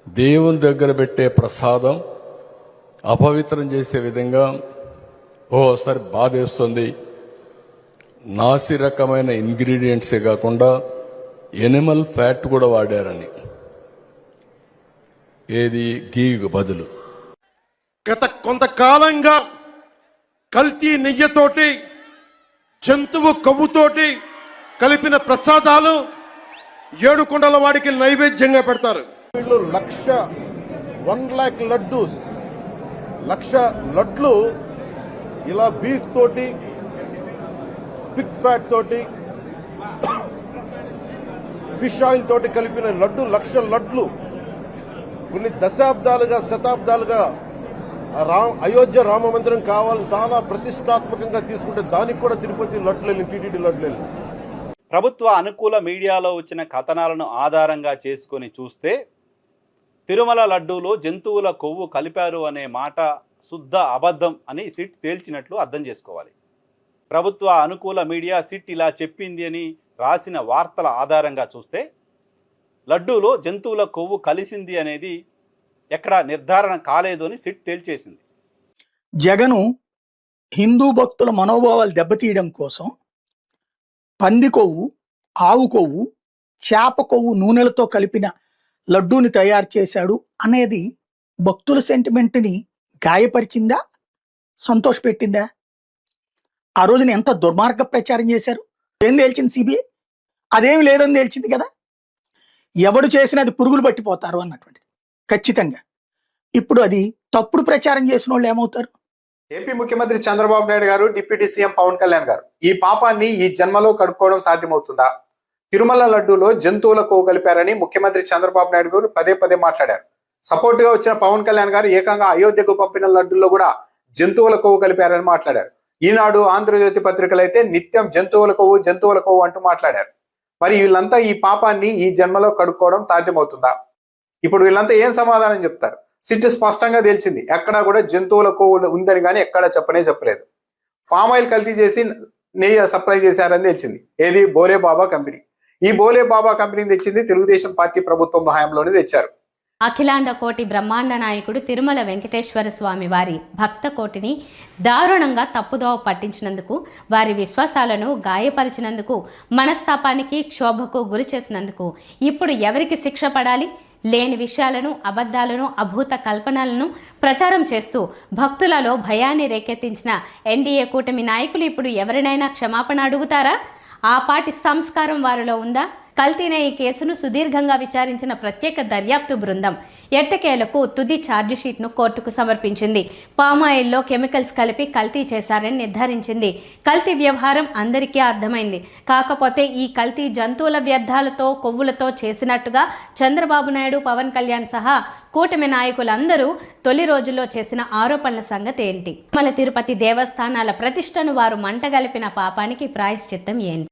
దేవుని దగ్గర పెట్టే ప్రసాదం అపవిత్రం చేసే విధంగా ఓసారి బాధేస్తుంది. నాసి రకమైన ఇంగ్రీడియంట్సే కాకుండా ఎనిమల్ ఫ్యాట్ కూడా వాడారని, ఏది గీకు బదులు. గత కొంతకాలంగా కల్తీ నెయ్యితోటి జంతువు కొవ్వుతోటి కలిపిన ప్రసాదాలు ఏడుకొండల వాడికి నైవేద్యంగా పెడతారు. వీళ్ళు 1,00,000 లక్ష లడ్లు ఇలా బీఫ్ తోటి, పిగ్ ఫ్యాట్ తోటి, ఫిష్ ఆయిల్ తోటి కలిపిన లడ్డు 1,00,000 లడ్లు కొన్ని దశాబ్దాలుగా శతాబ్దాలుగా అయోధ్య రామ మందిరం కావాలని చాలా ప్రతిష్టాత్మకంగా తీసుకుంటే దానికి కూడా తిరుపతి లడ్లు, టీటీడీ లడ్లు. ప్రభుత్వ అనుకూల మీడియాలో వచ్చిన కథనాలను ఆధారంగా చేసుకొని చూస్తే తిరుమల లడ్డూలో జంతువుల కొవ్వు కలిపారు అనే మాట శుద్ధ అబద్ధం అని సిట్ తేల్చినట్లు అర్థం చేసుకోవాలి. ప్రభుత్వ అనుకూల మీడియా సిట్ ఇలా చెప్పింది అని రాసిన వార్తల ఆధారంగా చూస్తే లడ్డూలో జంతువుల కొవ్వు కలిసింది అనేది ఎక్కడా నిర్ధారణ కాలేదు అని సిట్ తేల్చేసింది. జగను హిందూ భక్తుల మనోభావాలు దెబ్బతీయడం కోసం పంది కొవ్వు, ఆవు కొవ్వు, చేప కొవ్వు నూనెలతో కలిపిన లడ్డూని తయారు చేశాడు అనేది భక్తుల సెంటిమెంట్ని గాయపరిచిందా, సంతోషపెట్టిందా? ఆ రోజున ఎంత దుర్మార్గ ప్రచారం చేశారు. ఏం తేల్చింది సిబిఐ? అదేమి లేదని తేల్చింది కదా. ఎవడు చేసినా అది పురుగులు పట్టిపోతారు అన్నటువంటిది ఖచ్చితంగా. ఇప్పుడు అది తప్పుడు ప్రచారం చేసిన వాళ్ళు ఏమవుతారు? ఏపీ ముఖ్యమంత్రి చంద్రబాబు నాయుడు గారు, డిప్యూటీ సీఎం పవన్ కళ్యాణ్ గారు ఈ పాపాన్ని ఈ జన్మలో కడుక్కోవడం సాధ్యమవుతుందా? తిరుమల లడ్డూలో జంతువుల కొవ్వు కలిపారని ముఖ్యమంత్రి చంద్రబాబు నాయుడు గారు పదే పదే మాట్లాడారు. సపోర్ట్ గా వచ్చిన పవన్ కళ్యాణ్ గారు ఏకంగా అయోధ్యకు పంపిన లడ్డూల్లో కూడా జంతువుల కొవ్వు కలిపారని మాట్లాడారు. ఈనాడు, ఆంధ్రజ్యోతి పత్రికలు అయితే నిత్యం జంతువుల కొవ్వు అంటూ మాట్లాడారు. మరి వీళ్ళంతా ఈ పాపాన్ని ఈ జన్మలో కడుక్కోవడం సాధ్యమవుతుందా? ఇప్పుడు వీళ్ళంతా ఏం సమాధానం చెప్తారు? సిట్ స్పష్టంగా తేల్చింది, ఎక్కడా కూడా జంతువుల కొవ్వు ఉందని కానీ ఎక్కడా చెప్పలేదు. ఫామ్ ఆయిల్ కల్తీ చేసి నెయ్యి సప్లై చేశారని తెచ్చింది. ఏది? బోలే బాబా కంపెనీ. ఈ బోలే బాబా కంపెనీని తెచ్చింది తెలుగుదేశం పార్టీ ప్రభుత్వం హయాంలోనే తెచ్చారు. అఖిలాండ కోటి బ్రహ్మాండ నాయకుడు తిరుమల వెంకటేశ్వర స్వామి వారి భక్త కోటిని దారుణంగా తప్పుదోవ పట్టించినందుకు, వారి విశ్వాసాలను గాయపరిచినందుకు, మనస్తాపానికి, క్షోభకు గురి చేసినందుకు ఇప్పుడు ఎవరికి శిక్ష పడాలి? లేని విషయాలను, అబద్ధాలను, అభూత కల్పనలను ప్రచారం చేస్తూ భక్తులలో భయాన్ని రేకెత్తించిన ఎన్డీఏ కూటమి నాయకులు ఇప్పుడు ఎవరినైనా క్షమాపణ అడుగుతారా? ఆ పాటి సంస్కారం వారిలో ఉందా? కల్తీనే ఈ కేసును సుదీర్ఘంగా విచారించిన ప్రత్యేక దర్యాప్తు బృందం ఎట్టకేలకు తుది ఛార్జిషీట్ను కోర్టుకు సమర్పించింది. పామాయిల్లో కెమికల్స్ కలిపి కల్తీ చేశారని నిర్ధారించింది. కల్తీ వ్యవహారం అందరికీ అర్థమైంది. కాకపోతే ఈ కల్తీ జంతువుల వ్యర్థాలతో, కొవ్వులతో చేసినట్టుగా చంద్రబాబు నాయుడు, పవన్ కళ్యాణ్ సహా కూటమి నాయకులందరూ తొలి రోజుల్లో చేసిన ఆరోపణల సంగతి ఏంటి? తిరుమల తిరుపతి దేవస్థానాల ప్రతిష్టను వారు మంటగలిపిన పాపానికి ప్రాయశ్చిత్తం ఏంటి?